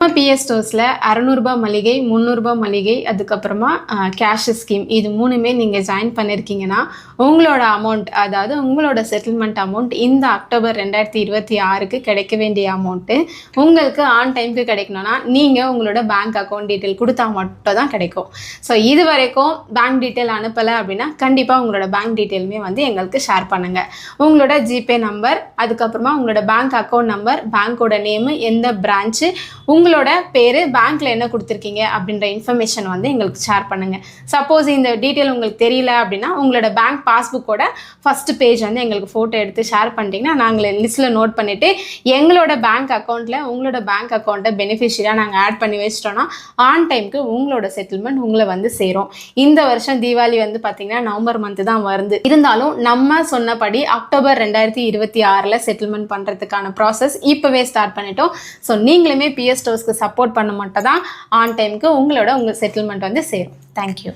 நம்ம பிஎஸ் ஸ்டோர்ஸில் ரூ. 600 மளிகை, ரூ. 300 மளிகை, அதுக்கப்புறமா கேஷ் ஸ்கீம் இது மூணுமே நீங்கள் ஜாயின் பண்ணியிருக்கீங்கன்னா உங்களோட அமௌண்ட், அதாவது உங்களோட செட்டில்மெண்ட் அமௌண்ட் இந்த அக்டோபர் 2026க்கு கிடைக்க வேண்டிய அமௌண்ட்டு உங்களுக்கு ஆன் டைமுக்கு கிடைக்கணும்னா நீங்கள் உங்களோட பேங்க் அக்கௌண்ட் டீட்டெயில் கொடுத்தா மட்டும் தான் கிடைக்கும். ஸோ இது வரைக்கும் பேங்க் டீட்டெயில் அனுப்பலை அப்படின்னா கண்டிப்பாக உங்களோட பேங்க் டீட்டெயிலுமே வந்து எங்களுக்கு ஷேர் பண்ணுங்கள். உங்களோட ஜிபே நம்பர், அதுக்கப்புறமா உங்களோட பேங்க் அக்கௌண்ட் நம்பர், பேங்க்கோட நேமு, எந்த பிரான்ச்சு, உங்களோட பேர், பேங்க்கில் என்ன கொடுத்துருக்கீங்க அப்படின்ற இன்ஃபர்மேஷன் வந்து எங்களுக்கு ஷேர் பண்ணுங்கள். சப்போஸ் இந்த டீட்டெயில் உங்களுக்கு தெரியல அப்படின்னா உங்களோட பேங்க் பாஸ்புக்கோட ஃபஸ்ட்டு பேஜ் வந்து எங்களுக்கு ஃபோட்டோ எடுத்து ஷேர் பண்ணிட்டீங்கன்னா நாங்கள் லிஸ்ட்டில் நோட் பண்ணிவிட்டு எங்களோட பேங்க் அக்கௌண்ட்டில் உங்களோட பேங்க் அக்கௌண்ட்டை பெனிஃபிஷியராக நாங்கள் ஆட் பண்ணி வச்சிட்டோன்னா ஆன் டைமுக்கு உங்களோட செட்டில்மெண்ட் உங்களை வந்து சேரும். இந்த வருஷம் தீபாவளி வந்து பார்த்திங்கன்னா நவம்பர் மந்த்து தான் வருது. இருந்தாலும் நம்ம சொன்னபடி அக்டோபர் 2026 செட்டில்மெண்ட் பண்ணுறதுக்கான ப்ராசஸ் இப்போவே ஸ்டார்ட் பண்ணிட்டோம். ஸோ நீங்களுமே பிஎஸ் ஸ்டோர்ஸ்க்கு சப்போர்ட் பண்ண மட்டும் தான் ஆன் டைமுக்கு உங்களோட செட்டில்மெண்ட் வந்து சேரும். தேங்க்யூ.